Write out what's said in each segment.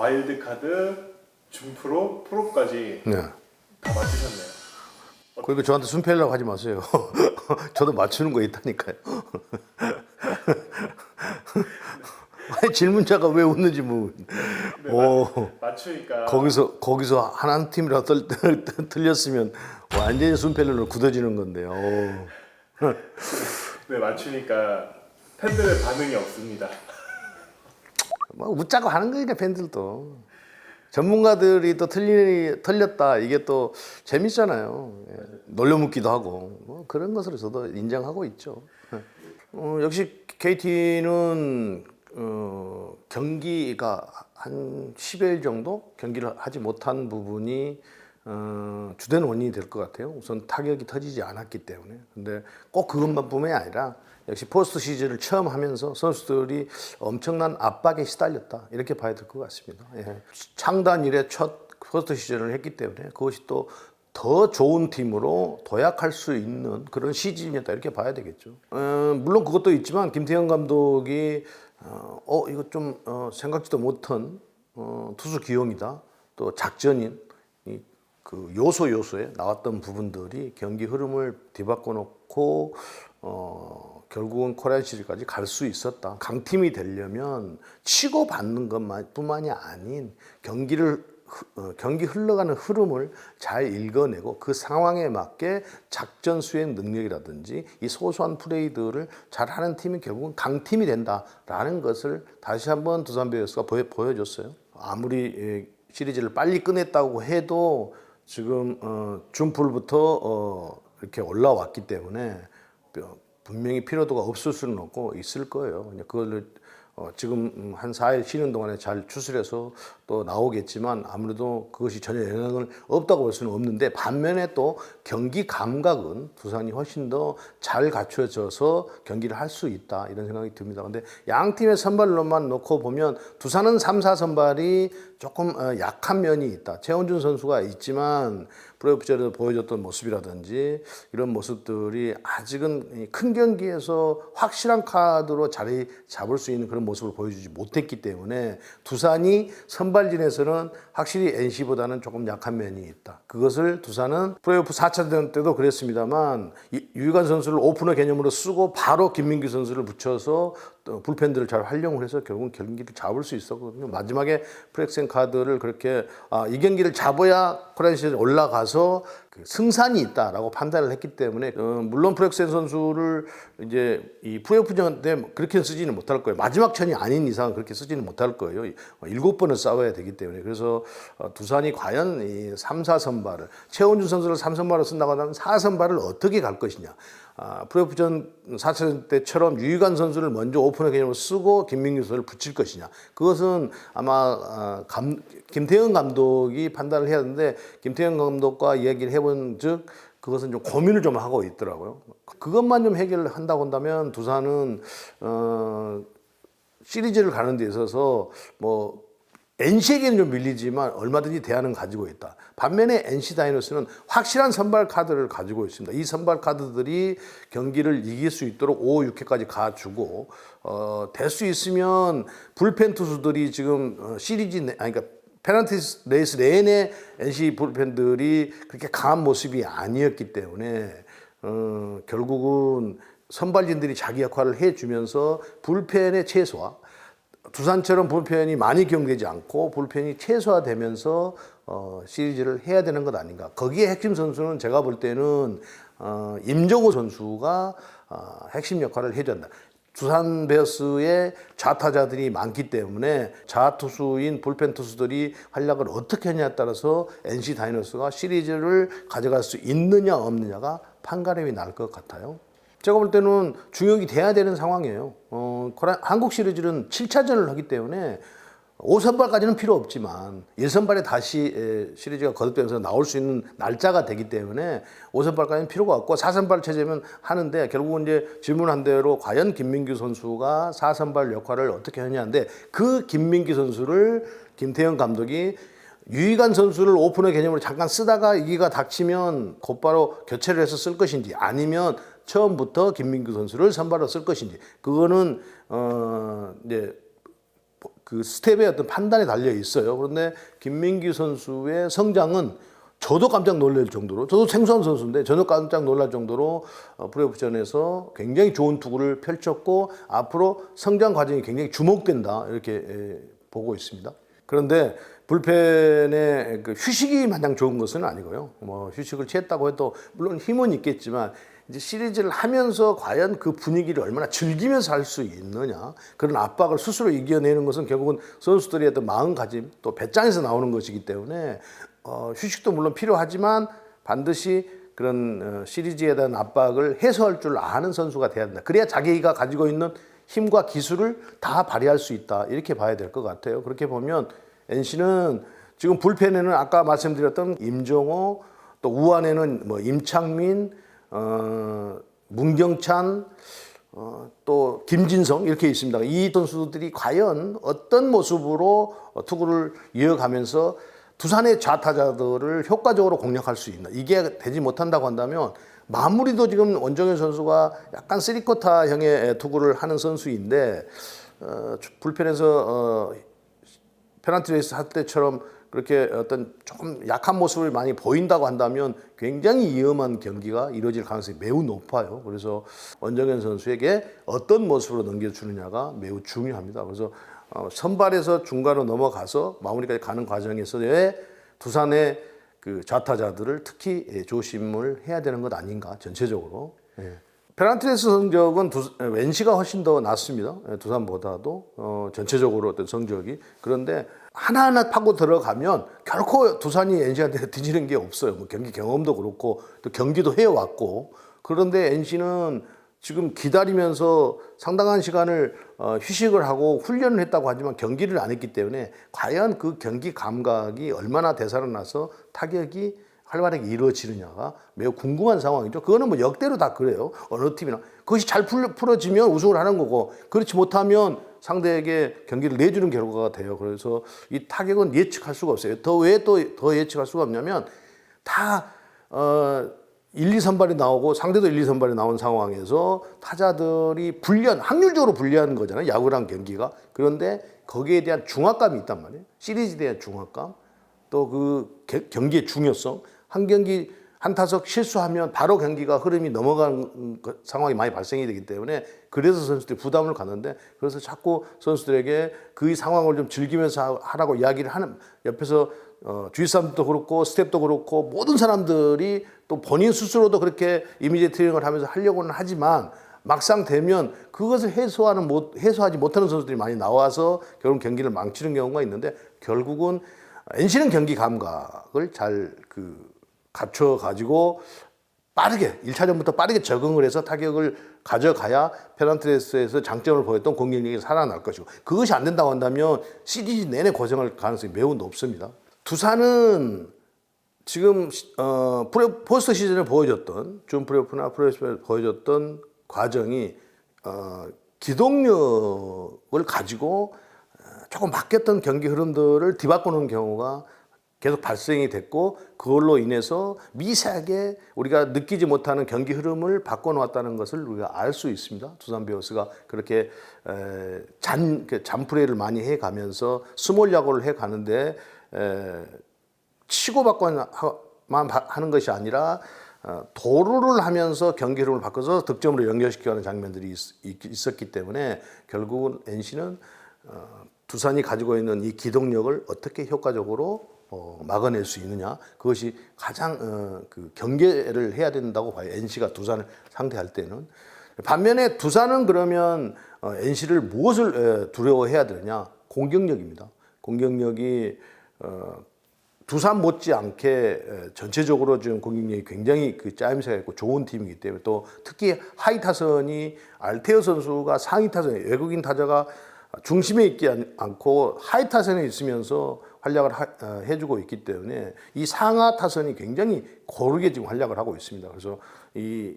와일드카드, 준프로, 프로까지 네. 다 맞추셨네요. 그러니까 저한테 순패하려고 하지 마세요. 저도 맞추는 거 있다니까요. 아니, 질문자가 왜 웃는지 뭐. 네, 오, 맞추니까 거기서 한 팀이라도 틀렸으면 완전히 순패를 굳어지는 건데요. 네, 맞추니까 팬들의 반응이 없습니다. 뭐 웃자고 하는 거니까 팬들도. 전문가들이 또 틀렸다 이게 또 재밌잖아요. 예. 놀려묻기도 하고 뭐 그런 것으로 저도 인정하고 있죠. 역시 KT는 경기가 한 10일 정도 경기를 하지 못한 부분이 주된 원인이 될 것 같아요. 우선 타격이 터지지 않았기 때문에. 근데 꼭 그것만뿐만이 아니라 역시 포스트 시즌을 처음 하면서 선수들이 엄청난 압박에 시달렸다 이렇게 봐야 될 것 같습니다. 예. 창단 이래 첫 포스트 시즌을 했기 때문에 그것이 또 더 좋은 팀으로 도약할 수 있는 그런 시즌이었다 이렇게 봐야 되겠죠. 물론 그것도 있지만 김태형 감독이 이거 좀 생각지도 못한 투수 기용이다 또 작전인 그 요소에 나왔던 부분들이 경기 흐름을 뒤바꿔 놓고 결국은 코리안 시리즈까지 갈 수 있었다. 강팀이 되려면 치고받는 것뿐만이 아닌 경기 흘러가는 흐름을 잘 읽어내고 그 상황에 맞게 작전 수행 능력이라든지 이 소소한 플레이들을 잘하는 팀이 결국은 강팀이 된다라는 것을 다시 한번 두산 베어스가 보여줬어요. 아무리 시리즈를 빨리 끝냈다고 해도 지금 준풀부터 이렇게 올라왔기 때문에 분명히 피로도가 없을 수는 없고 있을 거예요. 그걸 지금 한 4일 쉬는 동안에 잘 추스려서 또 나오겠지만 아무래도 그것이 전혀 영향을 없다고 볼 수는 없는데 반면에 또 경기 감각은 두산이 훨씬 더 잘 갖춰져서 경기를 할 수 있다 이런 생각이 듭니다. 근데 양 팀의 선발로만 놓고 보면 두산은 3, 4 선발이 조금 약한 면이 있다. 최원준 선수가 있지만 프로야구전에서 보여줬던 모습이라든지 이런 모습들이 아직은 큰 경기에서 확실한 카드로 자리 잡을 수 있는 그런 모습을 보여주지 못했기 때문에 두산이 선발진에서는 확실히 NC보다는 조금 약한 면이 있다. 그것을 두산은 프로야구 4차전 때도 그랬습니다만 유희관 선수를 오프너 개념으로 쓰고 바로 김민규 선수를 붙여서 또 불펜들을 잘 활용을 해서 결국은 경기를 잡을 수 있었거든요. 마지막에 프렉센 카드를 그렇게 이 경기를 잡아야 코리안 시리즈 올라가서 그 승산이 있다라고 판단을 했기 때문에 물론 프렉센 선수를 이제 이 플레이오프전 때 그렇게 쓰지는 못할 거예요. 마지막 천이 아닌 이상 그렇게 쓰지는 못할 거예요. 7번을 싸워야 되기 때문에 그래서 두산이 과연 이 3, 4선발을 최원준 선수를 3선발로 쓴다고 하면 4선발을 어떻게 갈 것이냐. 플레이오프전 4차전 때처럼 유희관 선수를 먼저 오프너 개념으로 쓰고 김민규 선수를 붙일 것이냐. 그것은 아마 김태형 감독이 판단을 해야 하는데 김태형 감독과 이야기를 해본 즉 그것은 좀 고민을 좀 하고 있더라고요. 그것만 좀 해결을 한다고 한다면 두산은 시리즈를 가는 데 있어서 뭐 NC에게는 좀 밀리지만 얼마든지 대안은 가지고 있다. 반면에 NC 다이노스는 확실한 선발 카드를 가지고 있습니다. 이 선발 카드들이 경기를 이길 수 있도록 5, 6회까지 가주고 될 수 있으면 불펜 투수들이 지금 그러니까 페널티 레이스 내내 NC 불펜들이 그렇게 강한 모습이 아니었기 때문에 결국은 선발진들이 자기 역할을 해주면서 불펜의 최소화 두산처럼 불펜이 많이 기용되지 않고 불펜이 최소화되면서 시리즈를 해야 되는 것 아닌가. 거기에 핵심 선수는 제가 볼 때는 임정호 선수가 핵심 역할을 해줘야 한다. 두산 베어스의 좌타자들이 많기 때문에 좌투수인 불펜 투수들이 활약을 어떻게 하냐에 따라서 NC 다이노스가 시리즈를 가져갈 수 있느냐 없느냐가 판가름이 날 것 같아요. 제가 볼 때는 중역이 돼야 되는 상황이에요. 한국 시리즈는 7차전을 하기 때문에 5선발까지는 필요 없지만 1선발에 다시 시리즈가 거듭되면서 나올 수 있는 날짜가 되기 때문에 5선발까지는 필요가 없고 4선발 체제면 하는데 결국은 이제 질문한 대로 과연 김민규 선수가 4선발 역할을 어떻게 하냐인데 그 김민규 선수를 김태형 감독이 유희관 선수를 오프너 개념으로 잠깐 쓰다가 위기가 닥치면 곧바로 교체를 해서 쓸 것인지 아니면 처음부터 김민규 선수를 선발로 쓸 것인지 그거는 이제 그 스텝의 어떤 판단에 달려 있어요. 그런데 김민규 선수의 성장은 저도 깜짝 놀랄 정도로, 저도 생소한 선수인데 저도 깜짝 놀랄 정도로 프로야구전에서 굉장히 좋은 투구를 펼쳤고 앞으로 성장 과정이 굉장히 주목된다 이렇게 보고 있습니다. 그런데 불펜의 그 휴식이 마냥 좋은 것은 아니고요. 뭐 휴식을 취했다고 해도 물론 힘은 있겠지만 이제 시리즈를 하면서 과연 그 분위기를 얼마나 즐기면서 할 수 있느냐, 그런 압박을 스스로 이겨내는 것은 결국은 선수들의 어떤 마음가짐 또 배짱에서 나오는 것이기 때문에 휴식도 물론 필요하지만 반드시 그런 시리즈에 대한 압박을 해소할 줄 아는 선수가 돼야 된다. 그래야 자기가 가지고 있는 힘과 기술을 다 발휘할 수 있다 이렇게 봐야 될 것 같아요. 그렇게 보면 NC는 지금 불펜에는 아까 말씀드렸던 임종호, 또 우완에는 뭐 임창민, 문경찬, 또 김진성 이렇게 있습니다. 이 선수들이 과연 어떤 모습으로 투구를 이어가면서 두산의 좌타자들을 효과적으로 공략할 수 있나, 이게 되지 못한다고 한다면 마무리도 지금 원정현 선수가 약간 쓰리쿼터형의 투구를 하는 선수인데 불펜에서 페널티 레이스 할 때처럼 그렇게 어떤 조금 약한 모습을 많이 보인다고 한다면 굉장히 위험한 경기가 이루어질 가능성이 매우 높아요. 그래서 원정현 선수에게 어떤 모습으로 넘겨주느냐가 매우 중요합니다. 그래서 선발에서 중간으로 넘어가서 마무리까지 가는 과정에서의 두산의 그 좌타자들을 특히 조심을 해야 되는 것 아닌가 전체적으로. 페널티레이스 성적은 NC가 훨씬 더 낫습니다. 두산보다도 전체적으로 어떤 성적이. 그런데 하나하나 파고 들어가면 결코 두산이 NC한테 뒤지는 게 없어요. 뭐 경기 경험도 그렇고 또 경기도 해왔고. 그런데 NC는 지금 기다리면서 상당한 시간을 휴식을 하고 훈련을 했다고 하지만 경기를 안 했기 때문에 과연 그 경기 감각이 얼마나 되살아나서 타격이 활발하게 이루어지느냐가 매우 궁금한 상황이죠. 그거는 뭐 역대로 다 그래요. 어느 팀이나. 그것이 잘 풀어지면 우승을 하는 거고, 그렇지 못하면 상대에게 경기를 내주는 결과가 돼요. 그래서 이 타격은 예측할 수가 없어요. 왜 또 더 예측할 수가 없냐면 다 1, 2 선발이 나오고 상대도 1, 2 선발이 나온 상황에서 타자들이 확률적으로 불리한 거잖아요. 야구랑 경기가. 그런데 거기에 대한 중압감이 있단 말이에요. 시리즈에 대한 중압감. 또 그 경기의 중요성. 한 경기 한 타석 실수하면 바로 경기가 흐름이 넘어가는 상황이 많이 발생이 되기 때문에 그래서 선수들이 부담을 갖는데, 그래서 자꾸 선수들에게 그 상황을 좀 즐기면서 하라고 이야기를 하는, 옆에서 주위 사람도 그렇고 스텝도 그렇고 모든 사람들이 또 본인 스스로도 그렇게 이미지 트레이닝을 하면서 하려고는 하지만 막상 되면 그것을 해소하지 못하는 선수들이 많이 나와서 결국 경기를 망치는 경우가 있는데, 결국은 NC는 경기 감각을 잘 갖춰가지고 빠르게 1차전부터 빠르게 적응을 해서 타격을 가져가야 페널티레이스에서 장점을 보였던 공격력이 살아날 것이고, 그것이 안 된다고 한다면 시리즈 내내 고생할 가능성이 매우 높습니다. 두산은 지금 포스트 시즌에 보여줬던 준 플레이오프나 프로야구에서 보여줬던 과정이 기동력을 가지고 조금 바뀌었던 경기 흐름들을 뒤바꾸는 경우가 계속 발생이 됐고, 그걸로 인해서 미세하게 우리가 느끼지 못하는 경기 흐름을 바꿔놓았다는 것을 우리가 알 수 있습니다. 두산 베어스가 그렇게 잔플레이를 많이 해가면서 스몰 야구를 해가는데 치고받고만 하는 것이 아니라 도루를 하면서 경기 흐름을 바꿔서 득점으로 연결시켜가는 장면들이 있었기 때문에 결국은 NC는 두산이 가지고 있는 이 기동력을 어떻게 효과적으로 막아낼 수 있느냐, 그것이 가장 경계를 해야 된다고 봐요. NC가 두산을 상대할 때는. 반면에 두산은 그러면 NC를 무엇을 두려워해야 되느냐? 공격력입니다. 공격력이 두산 못지않게 전체적으로 지금 공격력이 굉장히 짜임새가 있고 좋은 팀이기 때문에, 또 특히 하이 타선이 알테어 선수가 상위 타선, 외국인 타자가 중심에 있지 않고 하이 타선에 있으면서 활약을 해주고 있기 때문에 이 상하 타선이 굉장히 고르게 지금 활약을 하고 있습니다. 그래서 이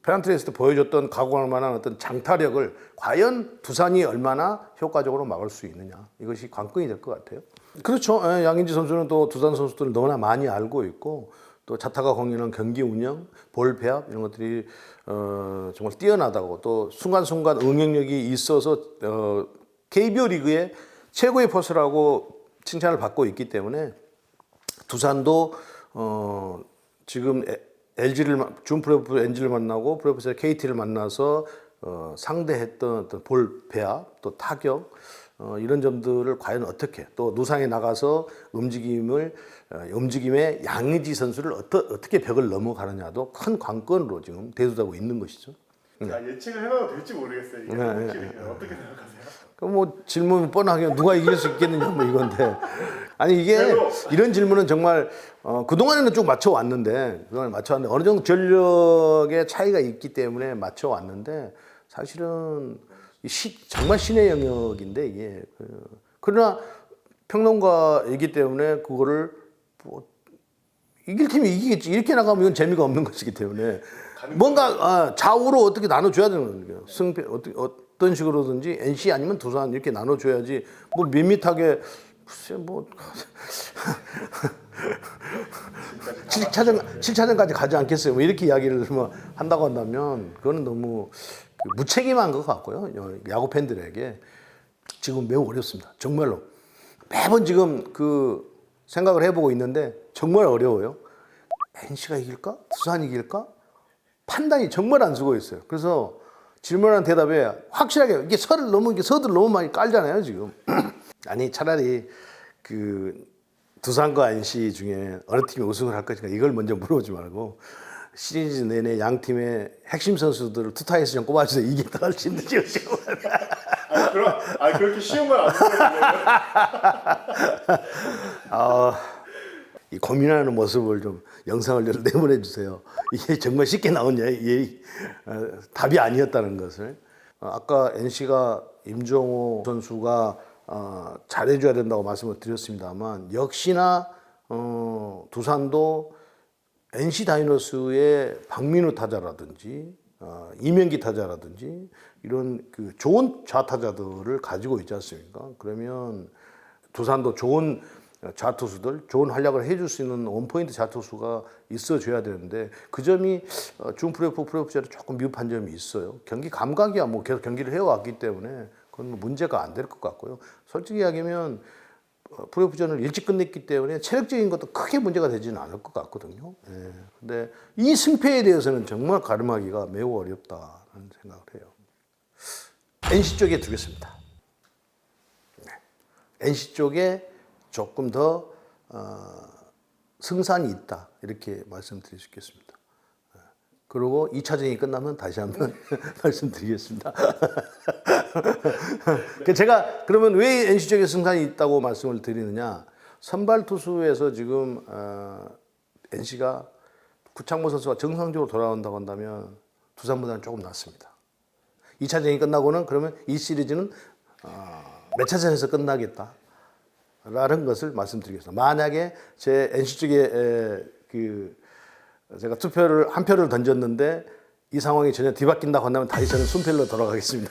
페널티레이스에서 보여줬던 각오할 만한 어떤 장타력을 과연 두산이 얼마나 효과적으로 막을 수 있느냐, 이것이 관건이 될 것 같아요. 그렇죠. 양인지 선수는 또 두산 선수들을 너무나 많이 알고 있고, 또 자타가 공연한 경기 운영, 볼 배합 이런 것들이 정말 뛰어나다고, 또 순간순간 응용력이 있어서 KBO 리그의 최고의 포수라고 칭찬을 받고 있기 때문에 두산도 지금 준 프로야구 LG를 만나고 프로야구 KT를 만나서 상대했던 어떤 볼 배합 또 타격 이런 점들을 과연 어떻게 또 누상에 나가서 움직임의 양의지 선수를 어떻게 벽을 넘어가느냐도 큰 관건으로 지금 대두되고 있는 것이죠. 자, 예측을 해봐도 될지 모르겠어요. 이게 확실히 어떻게 생각하세요? 뭐 질문 뻔하게 누가 이길 수 있겠느냐 뭐 이건데 아니 이게 이런 질문은 정말 그동안에는 쭉 맞춰왔는데 어느 정도 전력의 차이가 있기 때문에 맞춰왔는데 사실은 정말 신의 영역인데 이게 그러나 평론가이기 때문에 그거를 뭐 이길 팀이 이기겠지 이렇게 나가면 이건 재미가 없는 것이기 때문에 뭔가 좌우로 어떻게 나눠줘야 되는 거예요. 승패 어떤 식으로든지 NC 아니면 두산 이렇게 나눠줘야지 뭐 밋밋하게 글쎄 뭐 7차전까지 가지 않겠어요. 뭐 이렇게 이야기를 뭐 한다고 한다면 그거는 너무 무책임한 것 같고요. 야구 팬들에게 지금 매우 어렵습니다. 정말로 매번 지금 그 생각을 해보고 있는데 정말 어려워요. NC가 이길까? 두산이 이길까? 판단이 정말 안 쓰고 있어요. 그래서 질문한 대답에 확실하게 이게 서들 너무 많이 깔잖아요 지금. 아니 차라리 그 두산과 NC 중에 어느 팀이 우승을 할 것인가 이걸 먼저 물어보지 말고 시리즈 내내 양 팀의 핵심 선수들을 투타에서 좀 꼽아주세요. 이게 더 훨씬 더 지금. 그렇게 쉬운 건 아니거든요. 이 고민하는 모습을 좀 영상을 내보내 주세요. 이게 정말 쉽게 나오냐? 이게 답이 아니었다는 것을. 아까 NC가 임종호 선수가 잘해줘야 된다고 말씀을 드렸습니다만 역시나 두산도 NC 다이노스의 박민우 타자라든지 이명기 타자라든지 이런 그 좋은 좌타자들을 가지고 있지 않습니까? 그러면 두산도 좋은 좌투수들, 좋은 활약을 해줄 수 있는 원포인트 좌투수가 있어줘야 되는데 그 점이 준 프로야구제로 조금 미흡한 점이 있어요. 경기 감각이야 뭐 계속 경기를 해왔기 때문에 그건 뭐 문제가 안 될 것 같고요. 솔직히 이야기하면 프로야구전을 일찍 끝냈기 때문에 체력적인 것도 크게 문제가 되지는 않을 것 같거든요. 예. 근데 이 승패에 대해서는 정말 가름하기가 매우 어렵다는 생각을 해요. NC 쪽에 두겠습니다. 네. NC 쪽에 조금 더 승산이 있다 이렇게 말씀드릴 수 있겠습니다. 그리고 2차전이 끝나면 다시 한번 말씀드리겠습니다. 제가 그러면 왜 NC 쪽에 승산이 있다고 말씀을 드리느냐? 선발 투수에서 지금 NC가 구창모 선수가 정상적으로 돌아온다고 한다면 두산보다는 조금 낫습니다. 2차전이 끝나고는 그러면 이 시리즈는 몇 차전에서 끝나겠다. 라는 것을 말씀드리겠습니다. 만약에 제 NC 쪽에 제가 한 표를 던졌는데 이 상황이 전혀 뒤바뀐다고 한다면 다시 저는 순표로 돌아가겠습니다.